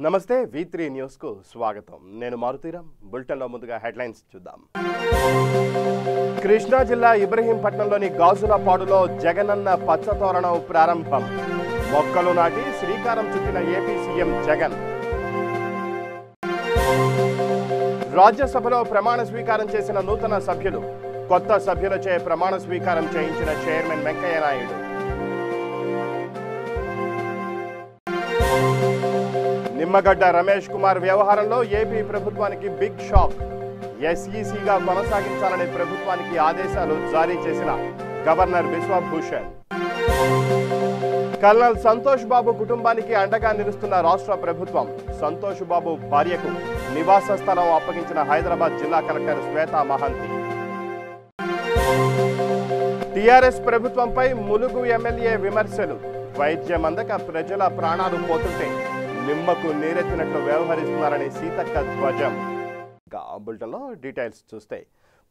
నమస్తే V3 news కు స్వాగతం. నేను మారుతీరాం. బులెటిన్ లో ముందుగా హెడ్లైన్స్ చూద్దాం. కృష్ణా జిల్లా ఇబ్రహీంపట్నంలోని గాజులపాడులో జగనన్న పచ్చతోరణం ప్రారంభం. మొక్కలు నాటి శ్రీకారం చుట్టిన ఏపీ సీఎం జగన్. రాజ్యసభలో ప్రమాణ స్వీకారం చేసిన నూతన సభ్యులు. కొత్త సభ్యులచే ప్రమాణ స్వీకారం చేయించిన చైర్మన్ వెంకయ్య నాయుడు. నిమ్మగడ్డ రమేష్ కుమార్ వ్యవహారంలో ఏపీ ప్రభుత్వానికి బిగ్ షాక్. ఎస్ఈసీగా కొనసాగించాలని ప్రభుత్వానికి ఆదేశాలు జారీ చేసిన గవర్నర్ బిశ్వభూషణ్. కల్నల్ సంతోష్ బాబు కుటుంబానికి అండగా నిలుస్తున్న రాష్ట్ర ప్రభుత్వం. సంతోష్ బాబు భార్యకు నివాస స్థలం అప్పగించిన హైదరాబాద్ జిల్లా కలెక్టర్ శ్వేతా మహంతి. టీఆర్ఎస్ ప్రభుత్వంపై ములుగు ఎమ్మెల్యే విమర్శలు. వైద్యం అందక ప్రజల ప్రాణాలు పోతుంటే నిమ్మకు నీరెత్తినట్లు వ్యవహరిస్తున్నారని సీతక్క ధ్వజం. బులెటిన్లో డీటెయిల్స్ చూస్తే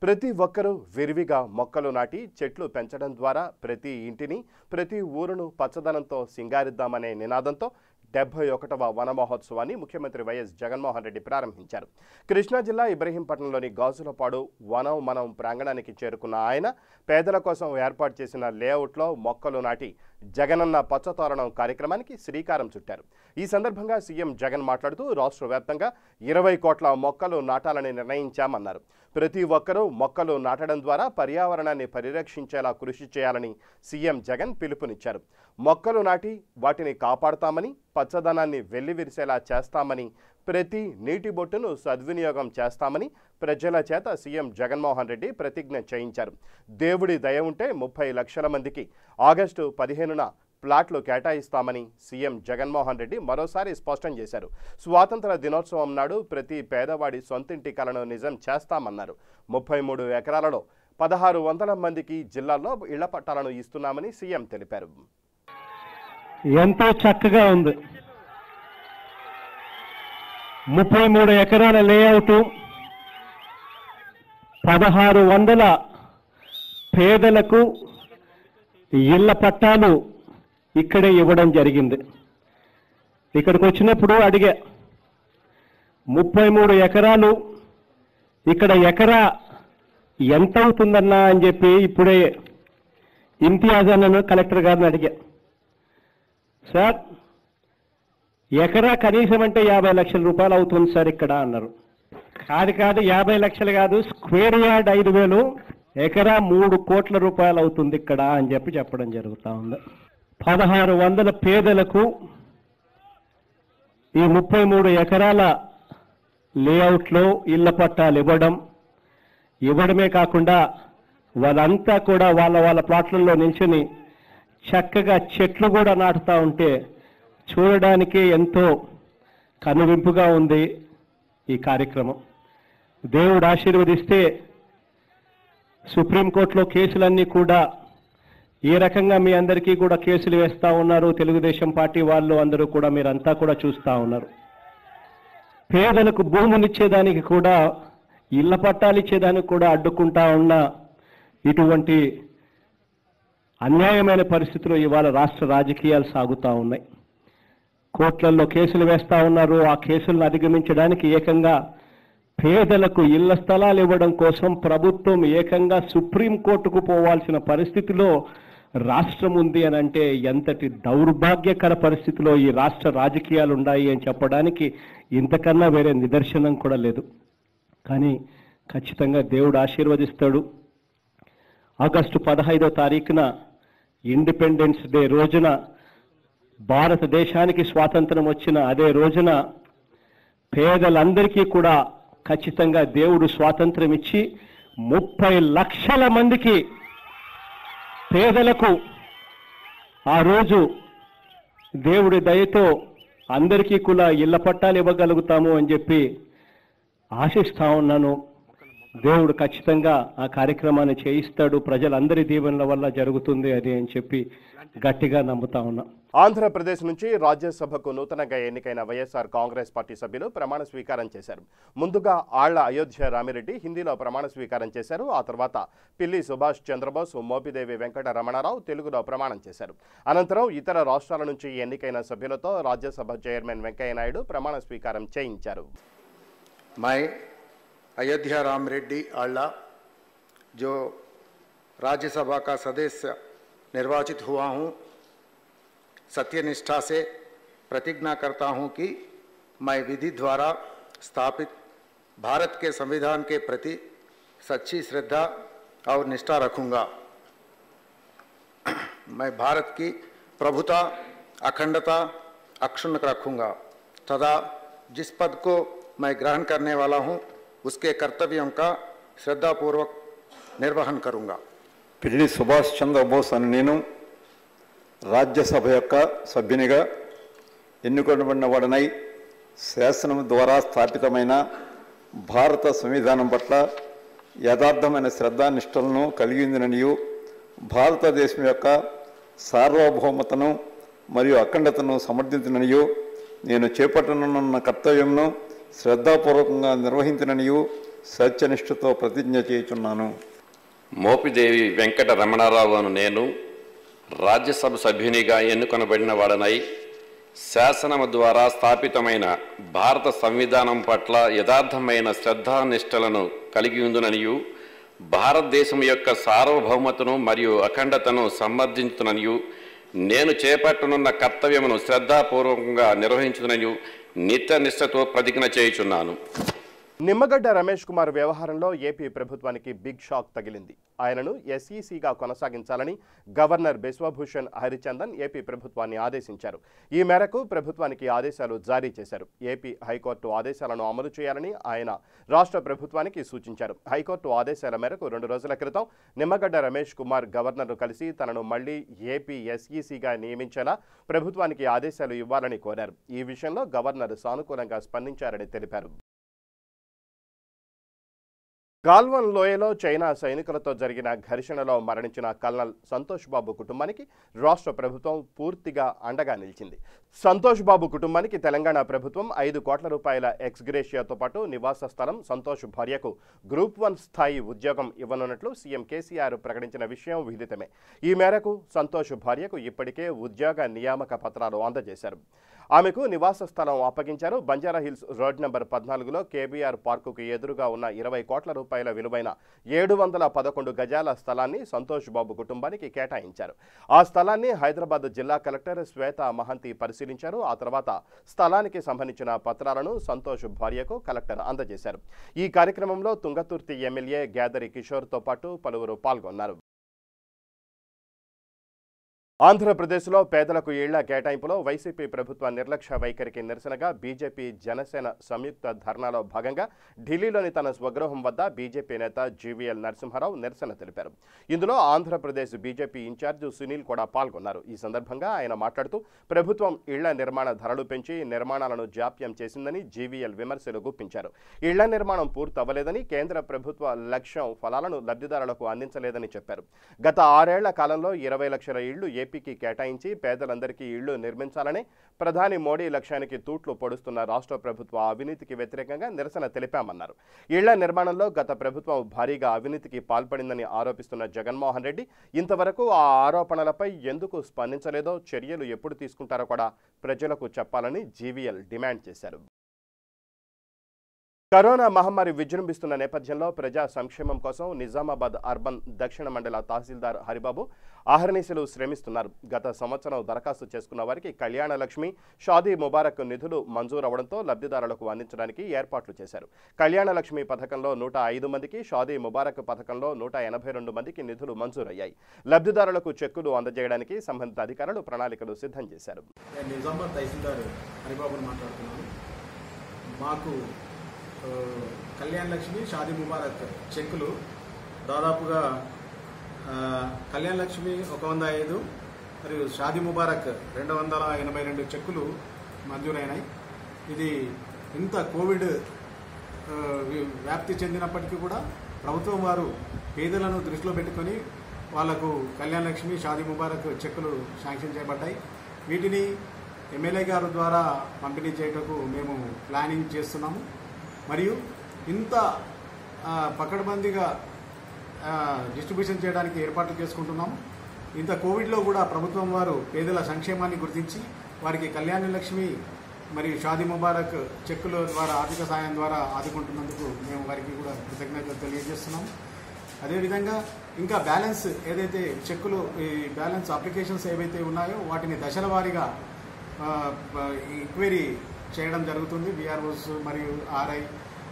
ప్రతి ఒక్కరూ విరివిగా మొక్కలు నాటి చెట్లు పెంచడం ద్వారా ప్రతి ఇంటిని ప్రతి ఊరును పచ్చదనంతో సింగారిద్దామనే నినాదంతో 71వ వన మహోత్సవాన్ని ముఖ్యమంత్రి వైఎస్ జగన్మోహన్ రెడ్డి ప్రారంభించారు. కృష్ణా జిల్లా ఇబ్రహీంపట్నంలోని గాజులపాడు వనం మనం ప్రాంగణానికి చేరుకున్న ఆయన పేదల కోసం ఏర్పాటు చేసిన లేఅవుట్లో మొక్కలు నాటి జగనన్న పచ్చతోరణం కార్యక్రమానికి శ్రీకారం చుట్టారు. ఈ సందర్భంగా సీఎం జగన్ మాట్లాడుతూ రాష్ట్ర వ్యాప్తంగా 20 కోట్ల మొక్కలు నాటాలని నిర్ణయించామన్నారు. ప్రతి ఒక్కరూ మొక్కలు నాటడం ద్వారా పర్యావరణాన్ని పరిరక్షించేలా కృషి చేయాలని సీఎం జగన్ పిలుపునిచ్చారు. మొక్కలు నాటి వాటిని కాపాడుతామని, పచ్చదనాన్ని వెల్లివిరిసేలా చేస్తామని, ప్రతి నీటి బొట్టును సద్వినియోగం చేస్తామని ప్రజల చేత సీఎం జగన్మోహన్ రెడ్డి ప్రతిజ్ఞ చేయించారు. దేవుడి దయ ఉంటే 30 లక్షల మందికి ఆగస్టు 15న ప్లాట్లు కేటాయిస్తామని సీఎం జగన్మోహన్ రెడ్డి మరోసారి స్పష్టం చేశారు. స్వాతంత్ర దినోత్సవం నాడు ప్రతి పేదవాడి సొంతింటి కలను నిజం చేస్తామన్నారు. 33 ఎకరాలలో 1600 మందికి జిల్లాల్లో ఇళ్ల పట్టాలను ఇస్తున్నామని సీఎం తెలిపారు. ఎంతో చక్కగా ఉంది. 33 ఎకరాల లేఅవుట్, 1600 పేదలకు ఇళ్ల పట్టాలు ఇక్కడే ఇవ్వడం జరిగింది. ఇక్కడికి వచ్చినప్పుడు అడిగా, 33 ఎకరాలు, ఇక్కడ ఎకరా ఎంత అవుతుందన్నా అని చెప్పి ఇప్పుడే ఇంతియాజ్ అన్న కలెక్టర్ గారిని అడిగా. సార్, ఎకరా కనీసం అంటే 50 లక్షల రూపాయలు అవుతుంది సార్ ఇక్కడ అన్నారు. కాదు 50 లక్షలు కాదు, స్క్వేర్ యార్డ్ 5,000, ఎకరా 3 కోట్ల రూపాయలు అవుతుంది ఇక్కడ అని చెప్పడం జరుగుతూ ఉంది. 1600 పేదలకు ఈ 33 ఎకరాల లేఅవుట్లో ఇళ్ల పట్టాలు ఇవ్వడమే కాకుండా వాళ్ళంతా కూడా వాళ్ళ ప్లాట్లలో నిల్చుని చక్కగా చెట్లు కూడా నాటుతూ ఉంటే చూడడానికి ఎంతో కనువింపుగా ఉంది ఈ కార్యక్రమం. దేవుడు ఆశీర్వదిస్తే సుప్రీంకోర్టులో కేసులన్నీ కూడా ఈ రకంగా మీ అందరికీ కూడా కేసులు వేస్తూ ఉన్నారు. తెలుగుదేశం పార్టీ వాళ్ళు అందరూ కూడా మీరంతా కూడా చూస్తూ ఉన్నారు. పేదలకు భూములిచ్చేదానికి కూడా, ఇళ్ల పట్టాలు ఇచ్చేదానికి కూడా అడ్డుకుంటా ఉన్న ఇటువంటి అన్యాయమైన పరిస్థితులు ఇవాళ రాష్ట్ర రాజకీయాలు సాగుతూ ఉన్నాయి. కోర్టులలో కేసులు వేస్తూ ఉన్నారు. ఆ కేసులను అధిగమించడానికి ఏకంగా పేదలకు ఇళ్ల స్థలాలు ఇవ్వడం కోసం ప్రభుత్వం ఏకంగా సుప్రీంకోర్టుకు పోవాల్సిన పరిస్థితిలో రాష్ట్రం ఉంది అని అంటే ఎంతటి దౌర్భాగ్యకర పరిస్థితిలో ఈ రాష్ట్ర రాజకీయాలు ఉన్నాయి అని చెప్పడానికి ఇంతకన్నా వేరే నిదర్శనం కూడా లేదు. కానీ ఖచ్చితంగా దేవుడు ఆశీర్వదిస్తాడు. ఆగస్టు 15వ తారీఖున ఇండిపెండెన్స్ డే రోజున, భారతదేశానికి స్వాతంత్రం వచ్చిన అదే రోజున పేదలందరికీ కూడా ఖచ్చితంగా దేవుడు స్వాతంత్రం ఇచ్చి 30 లక్షల మందికి పేదలకు ఆ రోజు దేవుడి దయతో అందరికీ కూడా ఇళ్ల పట్టాలు ఇవ్వగలుగుతాము అని చెప్పి ఆశిస్తా ఉన్నాను. దేవుడు ఖచ్చితంగా ఆ కార్యక్రమాన్ని చేయిస్తాడు, ప్రజలందరి దీవెనల వల్ల జరుగుతుంది అది అని చెప్పి గట్టిగా నమ్ముతా ఉన్నాం. ఆంధ్రప్రదేశ్ నుంచి రాజ్యసభకు నూతనంగా ఎన్నికైన వైఎస్ఆర్ కాంగ్రెస్ పార్టీ సభ్యులు ప్రమాణ స్వీకారం చేశారు. ముందుగా ఆళ్ల అయోధ్య రామిరెడ్డి హిందీలో ప్రమాణ స్వీకారం చేశారు. ఆ తర్వాత పిల్లి సుభాష్ చంద్రబోస్, మోపిదేవి వెంకట రమణారావు తెలుగులో ప్రమాణం చేశారు. అనంతరం ఇతర రాష్ట్రాల నుంచి ఎన్నికైన సభ్యులతో రాజ్యసభ చైర్మన్ వెంకయ్య నాయుడు ప్రమాణ స్వీకారం చేయించారు. अयोध्या राम रेड्डी आल्ला जो राज्यसभा का सदस्य निर्वाचित हुआ हूँ, सत्यनिष्ठा से प्रतिज्ञा करता हूँ कि मैं विधि द्वारा स्थापित भारत के संविधान के प्रति सच्ची श्रद्धा और निष्ठा रखूँगा। मैं भारत की प्रभुता, अखंडता अक्षुण्ण रखूँगा तथा जिस पद को मैं ग्रहण करने वाला हूँ उसके कर्तव्यों का श्रद्धापूर्वक निर्वहन करूँगा. పిల్లి సుభాష్ చంద్రబోస్ అని నేను రాజ్యసభ యొక్క సభ్యునిగా ఎన్నుకోబడిన వాడనై శాసనం ద్వారా స్థాపితమైన భారత సంవిధానం పట్ల యథార్థమైన శ్రద్ధానిష్టలను కలిగి ఉందనియు, భారతదేశం యొక్క సార్వభౌమతను మరియు అఖండతను సమర్థించుననియు, నేను చేపట్టనున్న కర్తవ్యంను శ్రద్ధాపూర్వకంగా నిర్వహించననియు సత్యనిష్ఠతో ప్రతిజ్ఞ చేయుచున్నాను. మోపిదేవి వెంకట రమణారావు అను నేను రాజ్యసభ సభ్యునిగా ఎన్నుకొనబడిన వాడనై శాసనము ద్వారా స్థాపితమైన భారత సంవిధానం పట్ల యథార్థమైన శ్రద్ధానిష్టలను కలిగి ఉందుననియు, భారతదేశం యొక్క సార్వభౌమతను మరియు అఖండతను సమర్థించుననియు, నేను చేపట్టనున్న కర్తవ్యమును శ్రద్ధాపూర్వకంగా నిర్వహించుననియు నిత్యనిష్టతో ప్రతిజ్ఞ చేయుచున్నాను. నిమ్మగడ్డ రమేష్ కుమార్ వ్యవహారంలో ఏపీ ప్రభుత్వానికి బిగ్ షాక్ తగిలింది. ఆయనను ఎస్ఈసీగా కొనసాగించాలని గవర్నర్ బిశ్వభూషణ్ హరిచందన్ ఏపీ ప్రభుత్వాన్ని ఆదేశించారు. ఈ మేరకు ప్రభుత్వానికి ఆదేశాలు జారీ చేశారు. ఏపీ హైకోర్టు ఆదేశాలను అమలు చేయాలని ఆయన రాష్ట్ర ప్రభుత్వానికి సూచించారు. హైకోర్టు ఆదేశాల మేరకు 2 రోజుల క్రితం నిమ్మగడ్డ రమేష్ కుమార్ గవర్నర్ను కలిసి తనను మళ్లీ ఏపీ ఎస్ఈసీగా నియమించేలా ప్రభుత్వానికి ఆదేశాలు ఇవ్వాలని కోరారు. ఈ విషయంలో గవర్నర్ సానుకూలంగా స్పందించారని తెలిపారు. గాల్వన్ లోయలో చైనా సైనికులతో జరిగిన ఘర్షణలో మరణించిన కల్నల్ సంతోష్ బాబు కుటుంబానికి రాష్ట్ర ప్రభుత్వం పూర్తిగా అండగా నిలిచింది. సంతోష్ బాబు కుటుంబానికి తెలంగాణ ప్రభుత్వం 5 కోట్ల రూపాయల ఎక్స్గ్రేషియాతో పాటు నివాస స్థలం, సంతోష్ భార్యకు గ్రూప్ 1 స్థాయి ఉద్యోగం ఇవ్వనున్నట్లు సీఎం కేసీఆర్ ప్రకటించిన విషయం విదితమే. ఈ మేరకు సంతోష్ భార్యకు ఇప్పటికే ఉద్యోగ నియామక పత్రాలు అందజేశారు. ఆమెకు నివాస స్థలం అప్పగించారు. బంజారాహిల్స్ రోడ్ నెంబర్ 14లో కేబీఆర్ పార్కుకు ఎదురుగా ఉన్న 20 కోట్ల రూపాయల విలువైన 711 గజాల స్థలాన్ని సంతోష్ బాబు కుటుంబానికి కేటాయించారు. ఆ స్థలాన్ని హైదరాబాద్ జిల్లా కలెక్టర్ శ్వేత మహంతి పరిశీలించారు. ఆ తర్వాత స్థలానికి సంబంధించిన పత్రాలను సంతోష్ భార్యకు కలెక్టర్ అందజేశారు. ఈ కార్యక్రమంలో తుంగతుర్తి ఎమ్మెల్యే గ్యాదరి కిషోర్తో పాటు పలువురు పాల్గొన్నారు. ఆంధ్రప్రదేశ్లో పేదలకు ఇళ్ల కేటాయింపులో వైసీపీ ప్రభుత్వ నిర్లక్ష్య వైఖరికి నిరసనగా బీజేపీ జనసేన సంయుక్త ధర్నాలో భాగంగా ఢిల్లీలోని తన స్వగృహం వద్ద బీజేపీ నేత జీవీఎల్ నరసింహారావు నిరసన తెలిపారు. ఇందులో ఆంధ్రప్రదేశ్ బీజేపీ ఇన్ఛార్జ్ సునీల్ కూడా పాల్గొన్నారు. ఈ సందర్భంగా ఆయన మాట్లాడుతూ ప్రభుత్వం ఇళ్ల నిర్మాణ ధరలు పెంచి నిర్మాణాలను జాప్యం చేసిందని జీవీఎల్ విమర్శలు గుప్పించారు. ఇళ్ల నిర్మాణం పూర్తవ్వలేదని, కేంద్ర ప్రభుత్వ లక్ష్యం ఫలాలను లబ్ధిదారులకు అందించలేదని చెప్పారు. గత 6 ఏళ్ల కాలంలో 20 లక్షల ఇళ్లు ఏపీకి కేటాయించి పేదలందరికీ ఇళ్లు నిర్మించాలనే ప్రధాని మోడీ లక్ష్యానికి తూట్లు పొడుస్తున్న రాష్ట్ర ప్రభుత్వ అవినీతికి వ్యతిరేకంగా నిరసన తెలిపామన్నారు. ఇళ్ల నిర్మాణంలో గత ప్రభుత్వం భారీగా అవినీతికి పాల్పడిందని ఆరోపిస్తున్న జగన్మోహన్ రెడ్డి ఇంతవరకు ఆ ఆరోపణలపై ఎందుకు స్పందించలేదో, చర్యలు ఎప్పుడు తీసుకుంటారో కూడా ప్రజలకు చెప్పాలని జీవీఎల్ డిమాండ్ చేశారు. కరోనా మహమ్మారి విజృంభిస్తున్న నేపథ్యంలో ప్రజా సంక్షేమం కోసం నిజామాబాద్ అర్బన్ దక్షిణ మండల తహసీల్దార్ హరిబాబు అహర్నిశలు శ్రమిస్తున్నారు. గత సంవత్సరం దరఖాస్తు చేసుకున్న వారికి కళ్యాణ లక్ష్మి, షాదీ ముబారక్ నిధులు మంజూరవడంతో లబ్ధిదారులకు అందించడానికి ఏర్పాట్లు చేశారు. కళ్యాణ లక్ష్మి పథకంలో 105 మందికి, షాదీ ముబారక్ పథకంలో 182 మందికి నిధులు మంజూరయ్యాయి. లబ్ధిదారులకు చెక్కులు అందజేయడానికి సంబంధిత అధికారులు ప్రణాళికలు సిద్ధం చేశారు. నిజామాబాద్ తహసీల్దార్ హరిబాబుని మాట్లాడుతున్నాను. మాకు కళ్యాణ్ లక్ష్మి, షాదీ ముబారక్ చెక్కులు దాదాపుగా కళ్యాణ్ లక్ష్మి 105 మరియు షాదీ ముబారక్ 282 చెక్కులు మంజూరైనాయి. ఇది ఇంత కోవిడ్ వ్యాప్తి చెందినప్పటికీ కూడా ప్రభుత్వం వారు పేదలను దృష్టిలో పెట్టుకొని వాళ్లకు కళ్యాణ లక్ష్మి, షాదీ ముబారక్ చెక్కులు శాంక్షన్ చేయబడ్డాయి. వీటిని ఎమ్మెల్యే గారి ద్వారా పంపిణీ చేయటకు మేము ప్లానింగ్ చేస్తున్నాము. మరియు ఇంత పకడ్బందీగా డిస్ట్రిబ్యూషన్ చేయడానికి ఏర్పాట్లు చేసుకుంటున్నాము. ఇంత కోవిడ్లో కూడా ప్రభుత్వం వారు పేదల సంక్షేమాన్ని గుర్తించి వారికి కళ్యాణ లక్ష్మి మరియు షాదీ ముబారక్ చెక్కుల ద్వారా ఆర్థిక సాయం ద్వారా ఆదుకుంటున్నందుకు మేము వారికి కూడా కృతజ్ఞతలు తెలియజేస్తున్నాము. అదేవిధంగా ఇంకా బ్యాలెన్స్ ఏదైతే చెక్కులు ఈ బ్యాలెన్స్ అప్లికేషన్స్ ఏవైతే ఉన్నాయో వాటిని దశల వారీగా ఎంక్వైరీ చేయడం జరుగుతుంది. విఆర్ఓస్ మరియు ఆర్ఐ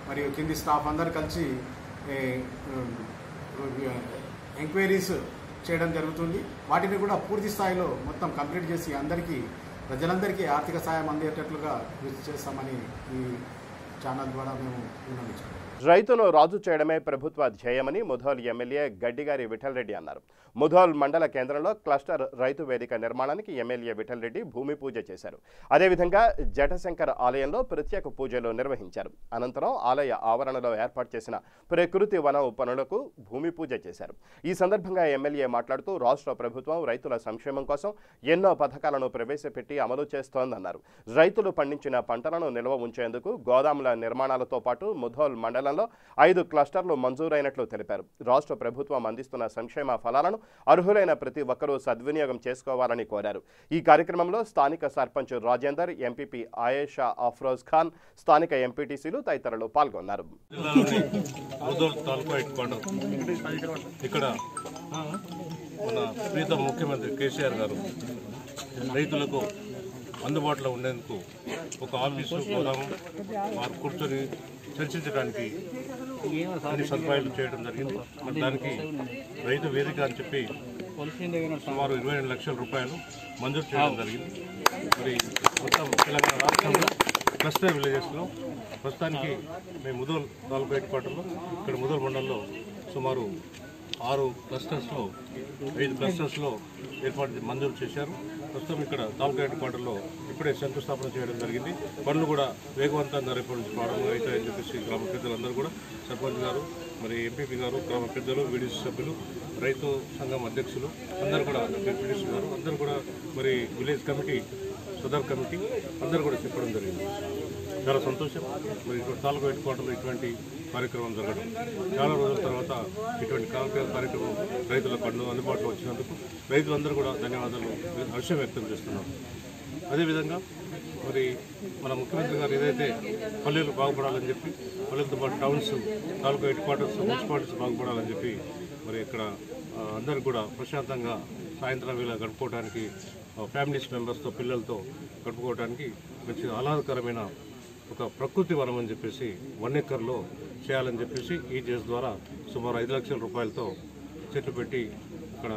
మరియు కింది స్టాఫ్ అందరు కలిసి ఎంక్వైరీస్ చేయడం జరుగుతుంది. వాటిని కూడా పూర్తి స్థాయిలో మొత్తం కంప్లీట్ చేసి ప్రజలందరికీ ఆర్థిక సాయం అందేటట్లుగా కృషి చేస్తామని ఈ ఛానల్ ద్వారా మేము విన్నవించాము. రైతును రాజు చేయడమే ప్రభుత్వ ధ్యేయమని ముధోల్ ఎమ్మెల్యే గడ్డిగారి విఠల్ రెడ్డి అన్నారు. ముధోల్ మండల కేంద్రంలో క్లస్టర్ రైతు వేదిక నిర్మాణానికి ఎమ్మెల్యే విఠల్ రెడ్డి భూమి పూజ చేశారు. అదేవిధంగా జటశంకర్ ఆలయంలో ప్రత్యేక పూజలు నిర్వహించారు. అనంతరం ఆలయ ఆవరణలో ఏర్పాటు చేసిన ప్రకృతి వనం పనులకు భూమి పూజ చేశారు. ఈ సందర్భంగా ఎమ్మెల్యే మాట్లాడుతూ రాష్ట్ర ప్రభుత్వం రైతుల సంక్షేమం కోసం ఎన్నో పథకాలను ప్రవేశపెట్టి అమలు చేస్తోందన్నారు. రైతులు పండించిన పంటలను నిల్వ ఉంచేందుకు గోదాముల నిర్మాణాలతో పాటు ముధోల్ మండలంలో 5 క్లస్టర్లు మంజూరైనట్లు తెలిపారు. రాష్ట్ర ప్రభుత్వం అందిస్తున్న సంక్షేమ ఫలాలను అర్హులైన ప్రతి ఒక్కరూ సద్వినియోగం చేసుకోవాలని కోరారు. ఈ కార్యక్రమంలో స్థానిక సర్పంచ్ రాజేందర్, ఎంపీపీ ఆయేషా అఫ్రోజ్ ఖాన్, స్థానిక ఎంపీటీసీలు తదితరులు పాల్గొన్నారు. ఇక్కడ మన ప్రీతం ముఖ్యమంత్రి కేసీఆర్ గారు రైతులకు అందుబాటులో ఉండేందుకు ఒక ఆఫీసు, గోదాము వారు కూర్చొని చర్చించడానికి అన్ని సదుపాయాలు చేయడం జరిగింది. మరి దానికి రైతు వేదిక అని చెప్పి సుమారు 22 లక్షల రూపాయలు మంజూరు చేయడం జరిగింది. మరి మొత్తం తెలంగాణ రాష్ట్రంలో క్లస్టర్ విలేజెస్లో ప్రస్తుతానికి మేము ముధోల్ తాలూకా హెడ్ క్వార్టర్లో ఇక్కడ ముధోల్ మండలంలో సుమారు 6 క్లస్టర్స్లో 5 క్లస్టర్స్లో మంజూరు చేశారు. ప్రస్తుతం ఇక్కడ తాలూకా హెడ్ క్వార్టర్లో ఇప్పుడే శంకుస్థాపన చేయడం జరిగింది. పనులు కూడా వేగవంతంగా రేపటి నుంచి ప్రారంభం అవుతాయని చెప్పేసి గ్రామ పెద్దలందరూ కూడా, సర్పంచ్ గారు, మరి ఎంపీపీ గారు, గ్రామ పెద్దలు, వీడీసీ సభ్యులు, రైతు సంఘం అధ్యక్షులు అందరూ కూడా, ఎంపీడీసీ గారు అందరూ కూడా, మరి విలేజ్ కమిటీ, సదర్ కమిటీ అందరూ కూడా చెప్పడం జరిగింది. చాలా సంతోషం. మరి ఇక్కడ తాలూకా హెడ్ క్వార్టర్లో ఇటువంటి కార్యక్రమం జరగడం, చాలా రోజుల తర్వాత ఇటువంటి కార్యక్రమం రైతులకు అందుబాటులో వచ్చినందుకు రైతులందరూ కూడా ధన్యవాదాలు, హర్షం వ్యక్తం చేస్తున్నారు. అదేవిధంగా మరి మన ముఖ్యమంత్రి గారు ఏదైతే పల్లెలు బాగుపడాలని చెప్పి, పల్లెలతో పాటు టౌన్స్, తాలూకా హెడ్ క్వార్టర్స్, మున్సిపాలిటీస్ బాగుపడాలని చెప్పి మరి ఇక్కడ అందరూ కూడా ప్రశాంతంగా సాయంత్రం వేళ గడుపుకోవడానికి, ఫ్యామిలీస్ మెంబర్స్తో, పిల్లలతో గడుపుకోవడానికి మంచి ఆహ్లాదకరమైన ఒక ప్రకృతి వనం అని చెప్పేసి 1 ఎకర్లో చేయాలని చెప్పేసి ఈజీఎస్ ద్వారా సుమారు 5 లక్షల రూపాయలతో చెట్లు పెట్టి ఇక్కడ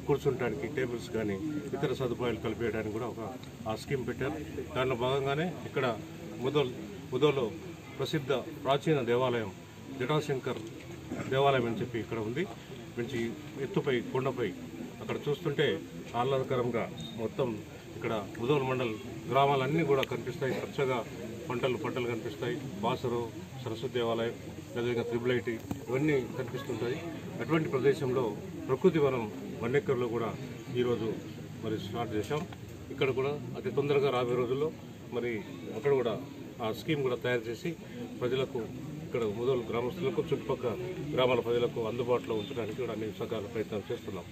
కూర్చుంటానికి టేబుల్స్ కానీ ఇతర సదుపాయాలు కల్పించడానికి కూడా ఆ స్కీమ్ పెట్టారు. దానిలో భాగంగానే ఇక్కడ ముధోల్లో ప్రసిద్ధ ప్రాచీన దేవాలయం జటాశంకర్ దేవాలయం అని చెప్పి ఇక్కడ ఉంది. మంచి ఎత్తుపై, కొండపై అక్కడ చూస్తుంటే ఆహ్లాదకరంగా మొత్తం ఇక్కడ ముధోల్ మండల్ గ్రామాలన్నీ కూడా కనిపిస్తాయి. పచ్చగా పంటలు కనిపిస్తాయి. బాసరు, సరస్వతి దేవాలయం, అదేవిధంగా త్రిబుల్ ఐటీ ఇవన్నీ కనిపిస్తుంటాయి. అటువంటి ప్రదేశంలో ప్రకృతి వనం 1 ఎకర్లో కూడా ఈరోజు మరి స్టార్ట్ చేశాం. ఇక్కడ కూడా అతి తొందరగా రాబోయే రోజుల్లో మరి అక్కడ కూడా ఆ స్కీమ్ కూడా తయారు చేసి ప్రజలకు, ఇక్కడ ముధోల్ గ్రామస్తులకు, చుట్టుపక్కల గ్రామాల ప్రజలకు అందుబాటులో ఉంచడానికి కూడా అన్ని సకాల ప్రయత్నాలు చేస్తున్నాం.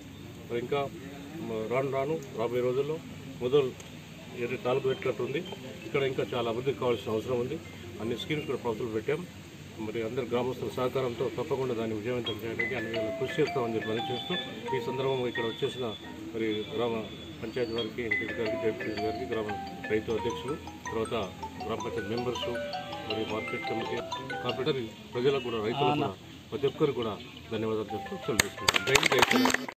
మరి ఇంకా రాబోయే రోజుల్లో ముధోల్ ఏదైతే తాలూకా హెడ్ క్వార్టర్ ఉంది ఇక్కడ ఇంకా చాలా అభివృద్ధికి కావాల్సిన అవసరం ఉంది. అన్ని స్కీమ్స్ కూడా ప్రభుత్వం పెట్టాం. మరి అందరు గ్రామస్తుల సహకారంతో తప్పకుండా దాన్ని విజయవంతం చేయడానికి అన్ని కృషి చేస్తామని చెప్పి మనం చేస్తూ, ఈ సందర్భంగా ఇక్కడ వచ్చేసిన మరి గ్రామ పంచాయతీ వారికి, ఎంపీ గారికి, జడ్పీసీ గారికి, గ్రామ రైతు అధ్యక్షులు, తర్వాత గ్రామ పంచాయతీ మెంబర్సు, మరి మార్కెట్ కమిటీ, కార్పొరేటర్, ప్రజలకు కూడా, రైతులకు కూడా, ప్రతి ఒక్కరు కూడా ధన్యవాదాలు చెప్తూ సెలవు.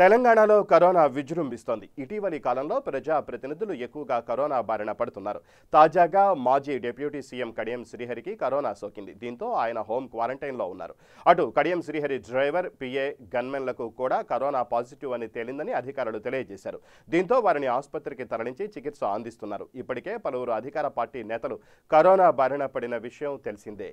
తెలంగాణలో కరోనా విజృంభిస్తోంది. ఇటీవలి కాలంలో ప్రజా ప్రతినిధులు ఎక్కువగా కరోనా బారిన పడుతున్నారు. తాజాగా మాజీ డిప్యూటీ సీఎం కడియం శ్రీహరికి కరోనా సోకింది. దీంతో ఆయన హోం క్వారంటైన్లో ఉన్నారు. అటు కడియం శ్రీహరి డ్రైవర్, పిఏ, గన్మెన్లకు కూడా కరోనా పాజిటివ్ అని తేలిందని అధికారులు తెలియజేశారు. దీంతో వారిని ఆసుపత్రికి తరలించి చికిత్స అందిస్తున్నారు. ఇప్పటికే పలువురు అధికార పార్టీ నేతలు కరోనా బారిన పడిన విషయం తెలిసిందే.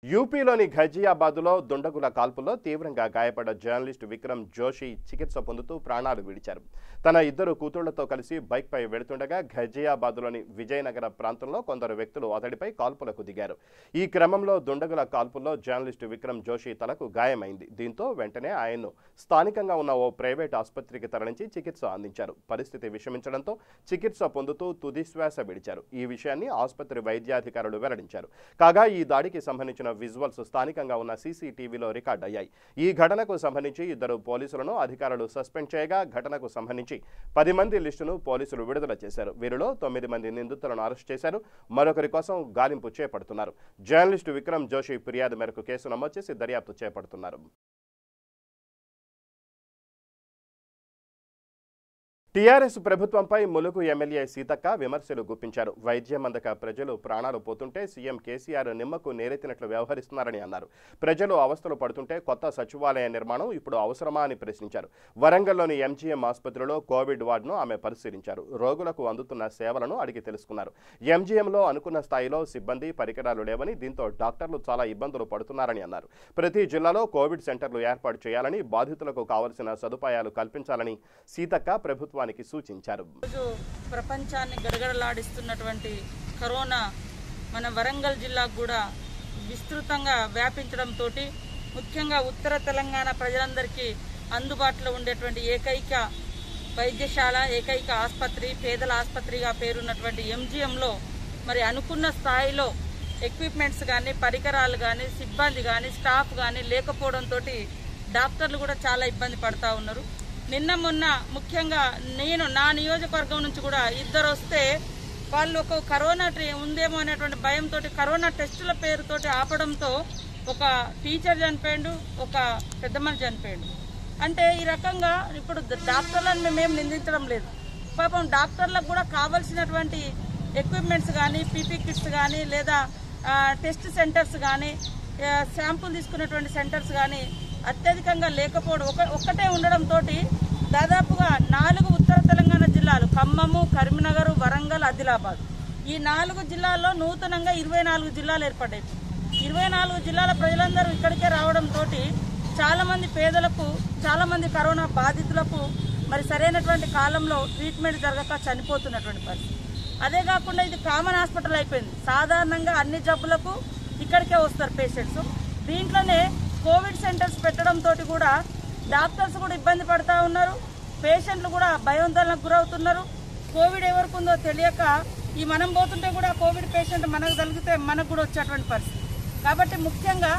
యూపీలోని ఘజియాబాద్లో దుండగుల కాల్పుల్లో తీవ్రంగా గాయపడ్డ జర్నలిస్ట్ విక్రమ్ జోషి చికిత్స పొందుతూ ప్రాణాలు విడిచారు. తన ఇద్దరు కూతుళ్లతో కలిసి బైక్పై వెళుతుండగా ఘజియాబాద్లోని విజయనగర ప్రాంతంలో కొందరు వ్యక్తులు అతడిపై కాల్పులకు దిగారు. ఈ క్రమంలో దుండగుల కాల్పుల్లో జర్నలిస్ట్ విక్రమ్ జోషి తలకు గాయమైంది. దీంతో వెంటనే ఆయన్ను స్థానికంగా ఉన్న ఓ ప్రైవేట్ ఆసుపత్రికి తరలించి చికిత్స అందించారు. పరిస్థితి విషమించడంతో చికిత్స పొందుతూ తుదిశ్వాస విడిచారు. ఈ విషయాన్ని ఆసుపత్రి వైద్యాధికారులు వెల్లడించారు. కాగా ఈ దాడికి సంబంధించిన విజువల్స్ స్థానికంగా ఉన్న సీసీటీవీలో రికార్డ్ అయ్యాయి. ఈ ఘటనకు సంబంధించి ఇద్దరు పోలీసులను అధికారులు సస్పెండ్ చేయగా ఘటనకు సంబంధించి 10 మంది లిస్టును పోలీసులు విడుదల చేశారు. వీరిలో 9 మంది నిందితులను అరెస్ట్ చేశారు. మరొకరి కోసం గాలింపు చేపడుతున్నారు. జర్నలిస్టు విక్రమ్ జోషి ఫిర్యాదు మేరకు కేసు నమోదు చేసి దర్యాప్తు చేపడుతున్నారు. టీఆర్ఎస్ ప్రభుత్వంపై ములుగు ఎమ్మెల్యే సీతక్క విమర్శలు గుప్పించారు. వైద్యం అందక ప్రజలు ప్రాణాలు పోతుంటే సీఎం కేసీఆర్ నిమ్మకు నేరెత్తినట్లు వ్యవహరిస్తున్నారని అన్నారు. ప్రజలు అవస్థలు పడుతుంటే కొత్త సచివాలయ నిర్మాణం ఇప్పుడు అవసరమా అని ప్రశ్నించారు. వరంగల్లోని ఎంజీఎం ఆసుపత్రిలో కోవిడ్ వార్డును ఆమె పరిశీలించారు. రోగులకు అందుతున్న సేవలను అడిగి తెలుసుకున్నారు. ఎంజీఎంలో అనుకున్న స్థాయిలో సిబ్బంది పరికరాలు లేవని, దీంతో డాక్టర్లు చాలా ఇబ్బందులు పడుతున్నారని అన్నారు. ప్రతి జిల్లాలో కోవిడ్ సెంటర్లు ఏర్పాటు చేయాలని, బాధితులకు కావలసిన సదుపాయాలు కల్పించాలని సీతక్క ప్రభుత్వం సూచించారు. ప్రపంచాన్ని గడగడలాడిస్తున్నటువంటి కరోనా మన వరంగల్ జిల్లాకు కూడా విస్తృతంగా వ్యాపించడంతో ముఖ్యంగా ఉత్తర తెలంగాణ ప్రజలందరికీ అందుబాటులో ఉండేటువంటి ఏకైక వైద్యశాల, ఏకైక ఆసుపత్రి, పేదల ఆసుపత్రిగా పేరున్నటువంటి ఎంజీఎంలో మరి అనుకున్న స్థాయిలో ఎక్విప్మెంట్స్ కానీ, పరికరాలు కానీ, సిబ్బంది కానీ, స్టాఫ్ కానీ లేకపోవడంతో డాక్టర్లు కూడా చాలా ఇబ్బంది పడతా ఉన్నారు. నిన్న మొన్న ముఖ్యంగా నా నియోజకవర్గం నుంచి కూడా ఇద్దరు వస్తే వాళ్ళు ఒక కరోనా ఉందేమో అనేటువంటి భయంతో కరోనా టెస్టుల పేరుతోటి ఆపడంతో ఒక టీచర్ చనిపోయాడు, ఒక పెద్ద మనిషి చనిపోయాడు. అంటే ఈ రకంగా ఇప్పుడు డాక్టర్లను మేమేం నిందించడం లేదు. పాపం డాక్టర్లకు కూడా కావాల్సినటువంటి ఎక్విప్మెంట్స్ కానీ, పీపీ కిట్స్ కానీ, లేదా టెస్ట్ సెంటర్స్ కానీ, శాంపుల్ తీసుకునేటువంటి సెంటర్స్ కానీ అత్యధికంగా లేకపోవడం, ఒక్కటే ఉండడంతో దాదాపుగా 4 ఉత్తర తెలంగాణ జిల్లాలు ఖమ్మము, కరీంనగర్, వరంగల్, ఆదిలాబాద్ ఈ 4 జిల్లాల్లో నూతనంగా 24 జిల్లాలు ఏర్పడ్డాయి. 24 జిల్లాల ప్రజలందరూ ఇక్కడికే రావడంతో చాలా మంది పేదలకు, చాలా మంది కరోనా బాధితులకు మరి సరైనటువంటి కాలంలో ట్రీట్మెంట్ జరగక చనిపోతున్నటువంటి పరిస్థితి. అదే కాకుండా ఇది కామన్ హాస్పిటల్ అయిపోయింది. సాధారణంగా అన్ని జబ్బులకు ఇక్కడికే వస్తారు పేషెంట్స్. దీంట్లోనే కోవిడ్ సెంటర్స్ పెట్టడంతో కూడా డాక్టర్స్ కూడా ఇబ్బంది పడతా ఉన్నారు, పేషెంట్లు కూడా భయోందోళనకు గురవుతున్నారు. కోవిడ్ ఎవరికి ఉందో తెలియక ఈ మనం పోతుంటే కూడా కోవిడ్ పేషెంట్ మనకు తగిలితే మనకు కూడా వచ్చేటువంటి పరిస్థితి. కాబట్టి ముఖ్యంగా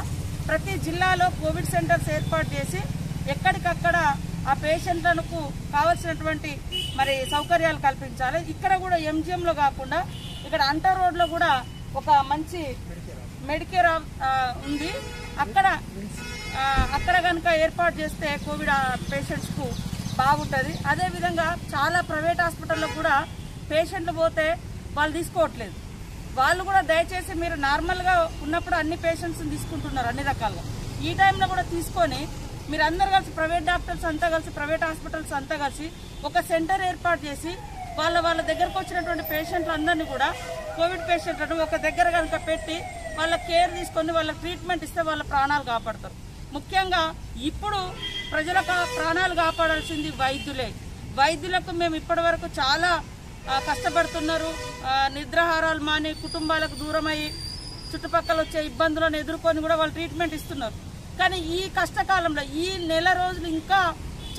ప్రతి జిల్లాలో కోవిడ్ సెంటర్స్ ఏర్పాటు చేసి ఎక్కడికక్కడ ఆ పేషెంట్లకు కావాల్సినటువంటి మరి సౌకర్యాలు కల్పించాలి. ఇక్కడ కూడా ఎంజీఎంలో కాకుండా ఇక్కడ అంటర్ రోడ్లో కూడా ఒక మంచి మెడికేర్ ఉంది. అక్కడ కనుక ఏర్పాటు చేస్తే కోవిడ్ పేషెంట్స్కు బాగుంటుంది. అదేవిధంగా చాలా ప్రైవేట్ హాస్పిటల్లో కూడా పేషెంట్లు పోతే వాళ్ళు తీసుకోవట్లేదు. వాళ్ళు కూడా దయచేసి మీరు నార్మల్గా ఉన్నప్పుడు అన్ని పేషెంట్స్ని తీసుకుంటున్నారు అన్ని రకాలుగా. ఈ టైంలో కూడా తీసుకొని మీరు అందరు కలిసి ప్రైవేట్ డాక్టర్స్ అంతా కలిసి, ప్రైవేట్ హాస్పిటల్స్ అంతా కలిసి ఒక సెంటర్ ఏర్పాటు చేసి వాళ్ళ దగ్గరకు వచ్చినటువంటి పేషెంట్లు అందరినీ కూడా కోవిడ్ పేషెంట్లను ఒక దగ్గర కనుక పెట్టి వాళ్ళ కేర్ తీసుకొని వాళ్ళ ట్రీట్మెంట్ ఇస్తే వాళ్ళ ప్రాణాలు కాపాడతారు. ముఖ్యంగా ఇప్పుడు ప్రజల ప్రాణాలు కాపాడాల్సింది వైద్యులే. వైద్యులకు మేము ఇప్పటి వరకు చాలా కష్టపడుతున్నారు. నిద్రాహారాలు మాని కుటుంబాలకు దూరమయ్యి చుట్టుపక్కల వచ్చే ఇబ్బందులను ఎదుర్కొని కూడా వాళ్ళు ట్రీట్మెంట్ ఇస్తున్నారు. కానీ ఈ కష్టకాలంలో ఈ నెల రోజులు ఇంకా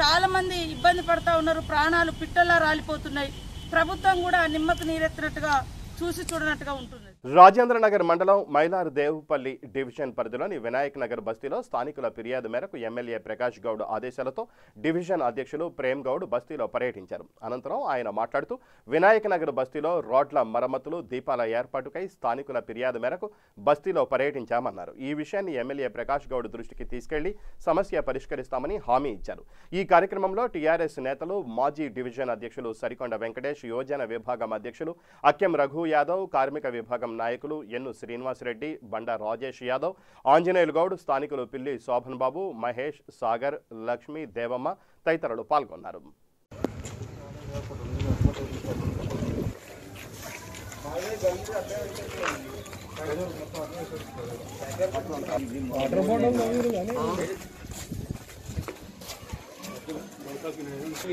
చాలా మంది ఇబ్బంది పడతా ఉన్నారు. ప్రాణాలు పిట్టలా రాలిపోతున్నాయి. ప్రభుత్వం కూడా నిమ్మకు నీరెత్తినట్టుగా చూసి చూడనట్టుగా ఉంటుంది. రాజేంద్రనగర్ మండలం మైలార్దేవ్పల్లి డివిజన్ పరిధిలోని వినాయక్ నగర్ బస్తీలో స్థానికుల ఫిర్యాదు మేరకు ఎమ్మెల్యే ప్రకాష్ గౌడ్ ఆదేశాలతో డివిజన్ అధ్యక్షులు ప్రేమ్ గౌడ్ బస్తీలో పర్యటించారు. అనంతరం ఆయన మాట్లాడుతూ వినాయక్ నగర్ బస్తీలో రోడ్ల మరమ్మతులు, దీపాల ఏర్పాటుకై స్థానికుల ఫిర్యాదు మేరకు బస్తీలో పర్యటించామన్నారు. ఈ విషయాన్ని ఎమ్మెల్యే ప్రకాష్ గౌడ్ దృష్టికి తీసుకెళ్లి సమస్య పరిష్కరిస్తామని హామీ ఇచ్చారు. ఈ కార్యక్రమంలో టీఆర్ఎస్ నేతలు, మాజీ డివిజన్ అధ్యక్షులు సరికొండ వెంకటేష్, యోజన విభాగం అధ్యక్షులు అక్కెం రఘు యాదవ్, కార్మిక విభాగం నాయకులు ఎన్ను శ్రీనివాసరెడ్డి, బండ రాజేష్ యాదవ్, ఆంజనేయులు గౌడ్, స్థానికులు పిల్లి శోభన్ బాబు, మహేష్, సాగర్, లక్ష్మి, దేవమ్మ తదితరులు పాల్గొన్నారు.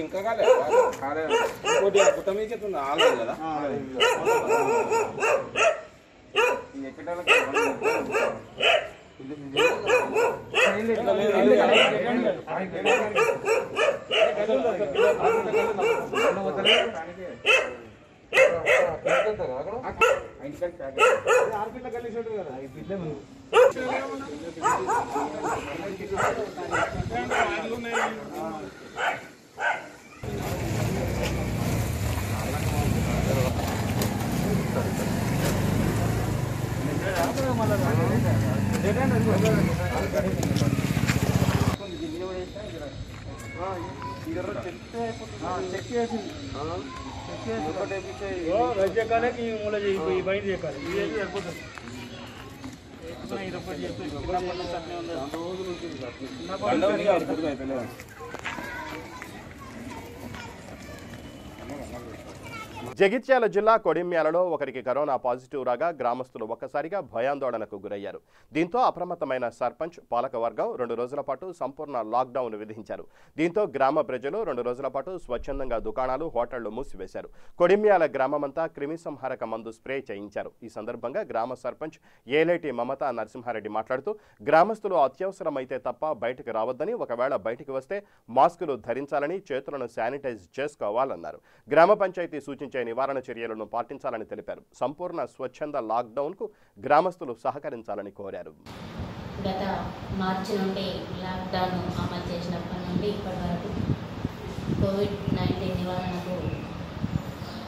ఇంకా ఇంకోటి గుట్ట మీద ఆలేదు కదా జగిత్యాల జిల్లా కొడిమ్యాలలో ఒకరికి కరోనా పాజిటివ్ రాగా గ్రామస్తులు ఒక్కసారిగా భయాందోళనకు గురయ్యారు. దీంతో అప్రమత్తమైన సర్పంచ్ పాలకవర్గం 2 రోజుల పాటు సంపూర్ణ లాక్డౌన్ విధించారు. దీంతో గ్రామ ప్రజలు 2 రోజుల పాటు స్వచ్ఛందంగా దుకాణాలు, హోటళ్లు మూసివేశారు. కొడిమ్యాల గ్రామమంతా క్రిమిసంహారక మందు స్ప్రే చేయించారు. ఈ సందర్భంగా గ్రామ సర్పంచ్ ఏలేటి మమతా నరసింహారెడ్డి మాట్లాడుతూ గ్రామస్తులు అత్యవసరమైతే తప్ప బయటకు రావద్దని, ఒకవేళ బయటకు వస్తే మాస్కులు ధరించాలని, చేతులను శానిటైజ్ చేసుకోవాలన్నారు. గ్రామ పంచాయతీ సూచించే నివారణ చర్యలను పాటించాలని తెలిపారు. సంపూర్ణ స్వచ్ఛంద లాక్డౌన్కు గ్రామస్తులు సహకరించాలని కోరారు. గత మార్చి నుండి లాక్డౌన్ అమలు చేసినప్పటి నుండి ఇప్పటి వరకు కోవిడ్-19 నివారణకు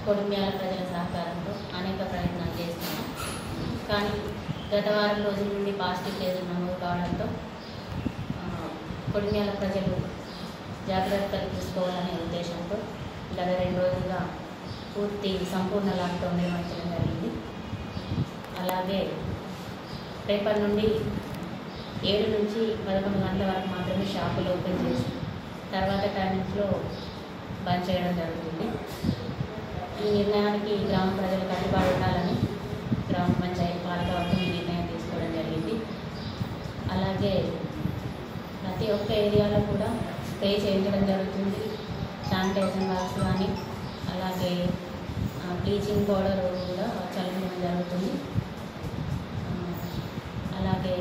కొడిమ్యాల ప్రజల సహకారంతో అనేక ప్రయత్నాలు చేస్తున్నాం. కానీ గత వారం రోజుల నుండి పాజిటివ్ కేసులు నమోదు కావడంతో కొడిమ్యాల ప్రజలు జాగ్రత్తలు తీసుకోవాలనే ఉద్దేశంతో గత 2 రోజులుగా పూర్తి సంపూర్ణ లాక్డౌన్ నిర్వహించడం జరిగింది. అలాగే రేపటి నుండి 7 నుంచి 11 గంటల వరకు మాత్రమే షాపులు ఓపెన్ చేసి తర్వాత టైమింగ్స్లో బంద్ చేయడం జరుగుతుంది. ఈ నిర్ణయానికి గ్రామ ప్రజలు కట్టుబడి ఉండాలని గ్రామ పంచాయతీ పాలకవర్గం ఈ నిర్ణయం తీసుకోవడం జరిగింది. అలాగే ప్రతి ఒక్క ఏరియాలో కూడా స్ప్రే చేయించడం జరుగుతుంది. శానిటైజర్ బాక్స్ కానీ అలాగే బ్లీచింగ్ పౌడర్ కూడా చల్లించడం జరుగుతుంది. అలాగే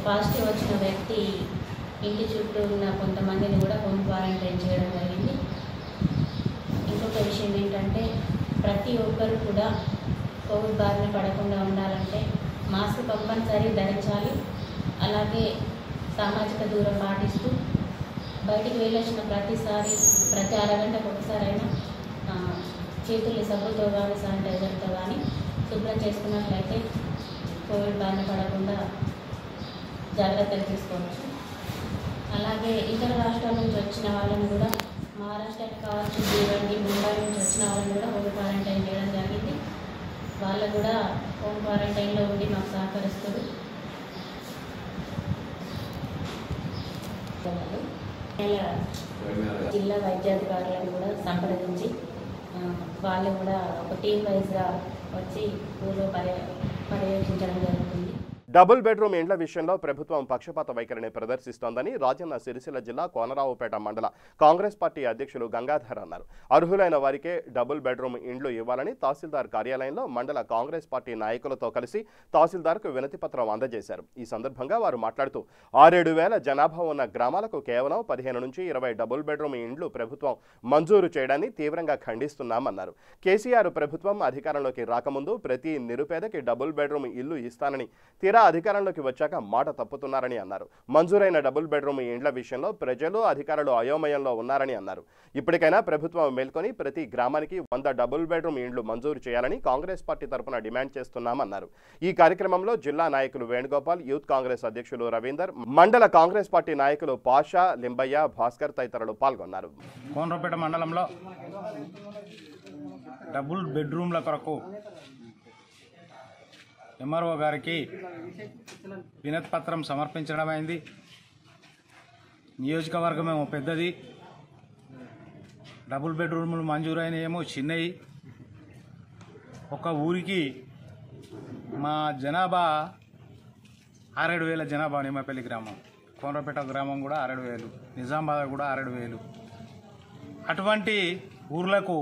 పాజిటివ్ వచ్చిన వ్యక్తి ఇంటి చుట్టూ ఉన్న కొంతమందిని కూడా హోమ్ క్వారంటైన్ చేయడం జరిగింది. ఇంకొక విషయం ఏంటంటే ప్రతి ఒక్కరు కూడా కోవిడ్ బారిన పడకుండా ఉండాలంటే మాస్క్ కంపల్సరీ ధరించాలి. అలాగే సామాజిక దూరం పాటిస్తూ బయటికి వెళ్ళొచ్చిన ప్రతిసారి ప్రతి అరగంటకు ఒకసారైనా చేతుల్ని సబ్బుతో కానీ శానిటైజర్తో కానీ శుభ్రం చేసుకున్నట్లయితే కోవిడ్ బారిన పడకుండా జాగ్రత్తలు తీసుకోవచ్చు. అలాగే ఇతర రాష్ట్రాల నుంచి వచ్చిన వాళ్ళని కూడా మహారాష్ట్రకి కావచ్చు, దివండి, ముంబై నుంచి వచ్చిన వాళ్ళని కూడా హోమ్ క్వారంటైన్ చేయడం జరిగింది. వాళ్ళు కూడా హోమ్ క్వారంటైన్లో ఉండి మాకు సహకరిస్తారు. జిల్లా వైద్యాధికారులను కూడా సంప్రదించి వాళ్ళు కూడా ఒక టీం వైజ్గా వచ్చి ఊళ్ళో పర్యవేక్షించడం జరుగుతుంది. డబుల్ బెడ్రూమ్ ఇండ్ల విషయంలో ప్రభుత్వం పక్షపాత వైఖరిని ప్రదర్శిస్తోందని రాజన్న సిరిసిల్ల జిల్లా కోనరావుపేట మండల కాంగ్రెస్ పార్టీ అధ్యక్షులు గంగాధర్ అన్నారు. అర్హులైన వారికే డబుల్ బెడ్రూమ్ ఇండ్లు ఇవ్వాలని తహసీల్దార్ కార్యాలయంలో మండల కాంగ్రెస్ పార్టీ నాయకులతో కలిసి తహసీల్దార్కు వినతి పత్రం అందజేశారు. ఈ సందర్భంగా వారు మాట్లాడుతూ 6-7 వేల జనాభా ఉన్న గ్రామాలకు కేవలం 15 నుంచి 20 డబుల్ బెడ్రూమ్ ఇండ్లు ప్రభుత్వం మంజూరు చేయడాన్ని తీవ్రంగా ఖండిస్తున్నామన్నారు. కేసీఆర్ ప్రభుత్వం అధికారంలోకి రాకముందు ప్రతి నిరుపేదకి డబుల్ బెడ్రూమ్ ఇల్లు ఇస్తానని తీరా అధికారంలోకి వచ్చాక మాట తప్పుతున్నారని అన్నారు. మంజూరైన డబుల్ బెడ్రూమ్ ఇండ్ల విషయంలో ప్రజలు, అధికారులు అయోమయంలో ఉన్నారని అన్నారు. ఇప్పటికైనా ప్రభుత్వం మేల్కొని ప్రతి గ్రామానికి 100 డబుల్ బెడ్రూమ్ ఇండ్లు మంజూరు చేయాలని కాంగ్రెస్ పార్టీ తరఫున డిమాండ్ చేస్తున్నామన్నారు. ఈ కార్యక్రమంలో జిల్లా నాయకులు వేణుగోపాల్, యూత్ కాంగ్రెస్ అధ్యక్షులు రవీందర్, మండల కాంగ్రెస్ పార్టీ నాయకులు పాషా, లింబయ్య, భాస్కర్ తదితరులు పాల్గొన్నారు. కోనరావుపేట మండలంలో డబుల్ బెడ్రూమ్ల కొరకు ఎంఆర్ఓ గారికి వినతి పత్రం సమర్పించడం అయింది. నియోజకవర్గం ఏమో పెద్దది, డబుల్ బెడ్రూమ్లు మంజూరైన ఏమో చిన్నవి. ఒక ఊరికి మా జనాభా 6,000 జనాభా. నిమ్మపల్లి గ్రామం, కోనరపేట గ్రామం కూడా 6,000, నిజామాబాద్ కూడా 6,000. అటువంటి ఊర్లకు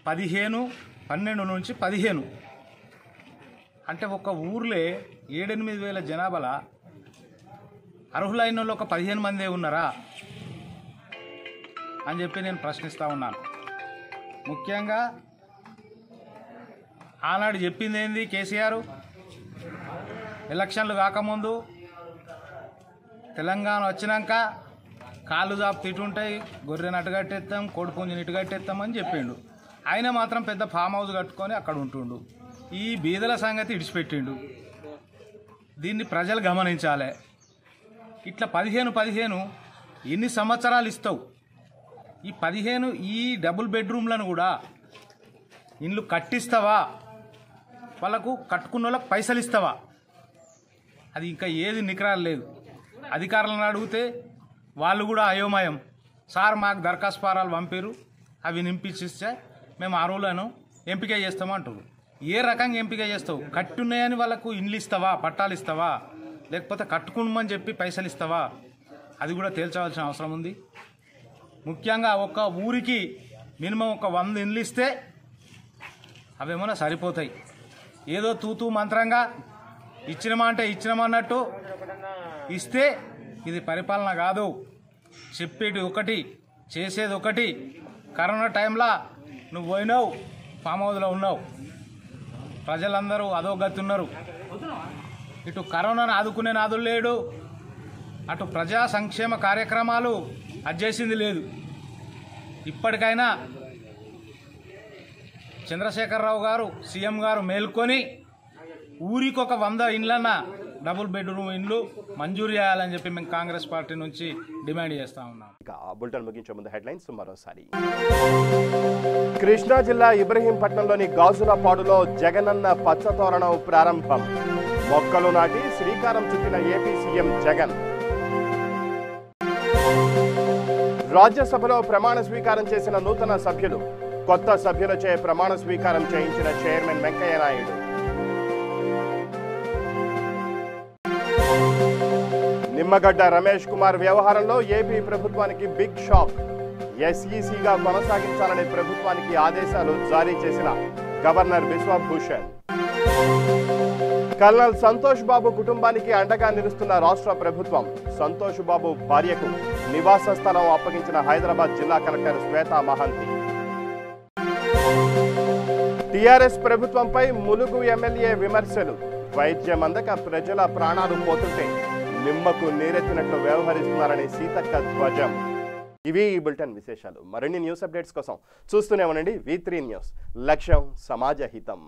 12 నుంచి 15 అంటే ఒక ఊర్లే 7-8 వేల జనాభాల అర్హులైన వాళ్ళు ఒక 15 మందే ఉన్నారా అని చెప్పి నేను ప్రశ్నిస్తూ ఉన్నాను. ముఖ్యంగా ఆనాడు చెప్పింది ఏంది కేసీఆర్? ఎలక్షన్లు కాకముందు తెలంగాణ వచ్చినాక కాళ్ళు జాపు తిట్టుంటాయి, గొర్రెని అటుగట్టేస్తాం, కోడిపుంజుని ఇటుగట్టేస్తామని చెప్పిండు. ఆయన మాత్రం పెద్ద ఫామ్ హౌస్ కట్టుకొని అక్కడ ఉంటుండు. ఈ బీదల సంగతి ఇడిచిపెట్టిండు. దీన్ని ప్రజలు గమనించాలి. ఇట్లా 15 ఎన్ని సంవత్సరాలు ఇస్తావు? ఈ 15 ఈ డబుల్ బెడ్రూమ్లను కూడా ఇండ్లు కట్టిస్తావా? వాళ్ళకు కట్టుకున్న వాళ్ళకి పైసలు ఇస్తావా? అది ఇంకా ఏది నికరాలు లేదు. అధికారులను అడిగితే వాళ్ళు కూడా అయోమయం. సార్ మాకు దరఖాస్తు ఫారాలు పంపారు, అవి నింపించిస్తే మేము అర్హులను ఎంపిక చేస్తామంటారు. ఏ రకంగా ఎంపిక చేస్తావు? కట్టున్నాయని వాళ్ళకు ఇండ్లు ఇస్తావా, పట్టాలు ఇస్తావా, లేకపోతే కట్టుకున్నామని చెప్పి పైసలు ఇస్తావా? అది కూడా తేల్చవలసిన అవసరం ఉంది. ముఖ్యంగా ఒక ఊరికి మినిమం ఒక 100 ఇండ్లు ఇస్తే అవేమన్నా సరిపోతాయి. ఏదో తూతూ మంత్రంగా ఇచ్చినమా అంటే ఇచ్చినమన్నట్టు ఇస్తే ఇది పరిపాలన కాదు. చెప్పేది ఒకటి, చేసేది ఒకటి. కరోనా టైంలో నువ్వు పోయినావు, ఫామ్ హౌస్లో ఉన్నావు, ప్రజలందరూ అధోగతున్నారు. ఇటు కరోనాను ఆదుకునే నాదులు లేడు, అటు ప్రజా సంక్షేమ కార్యక్రమాలు అజ్జేసింది లేదు. ఇప్పటికైనా చంద్రశేఖరరావు గారు, సీఎం గారు మేల్కొని ఊరికొక 100 ఇండ్లన్న డబుల్ బెడ్రూమ్ ఇండ్లు మంజూరు చేయాలని చెప్పి మేము కాంగ్రెస్ పార్టీ నుంచి డిమాండ్ చేస్తా ఉన్నాం. బులెటిన్ ముగించే ముందు హెడ్లైన్స్ మరోసారి. కృష్ణా జిల్లా ఇబ్రహీంపట్నంలోని గాజులపాడులో జగనన్న పచ్చతోరణం ప్రారంభం. మొక్కలు నాటి శ్రీకారం చుట్టిన ఏపీ సీఎం జగన్. రాజ్యసభలో ప్రమాణ స్వీకారం చేసిన నూతన సభ్యులు. కొత్త సభ్యులచే ప్రమాణ స్వీకారం చేయించిన చైర్మన్ వెంకయ్య నాయుడు. నిమ్మగడ్డ రమేష్ కుమార్ వ్యవహారంలో ఏపీ ప్రభుత్వానికి బిగ్ షాక్. ఎస్ఈసీగా కొనసాగించాలని ప్రభుత్వానికి ఆదేశాలు జారీ చేసిన గవర్నర్ బిశ్వభూషణ్. కల్నల్ సంతోష్ బాబు కుటుంబానికి అండగా నిలుస్తున్న రాష్ట్ర ప్రభుత్వం. సంతోష్ బాబు భార్యకు నివాస స్థలం అప్పగించిన హైదరాబాద్ జిల్లా కలెక్టర్ శ్వేతా మహంతి. టీఆర్ఎస్ ప్రభుత్వంపై ములుగు ఎమ్మెల్యే విమర్శలు. వైద్యం అందక ప్రజల ప్రాణాలు పోతుంటే నిమ్మకు నీరెత్తినట్లు వ్యవహరిస్తున్నారని సీతక్క ధ్వజం. ఇవి ఈ బులెటిన్ విశేషాలు. మరిన్ని న్యూస్ అప్డేట్స్ కోసం చూస్తూనే ఉండండి V3 న్యూస్. లక్ష్యం సమాజ హితం.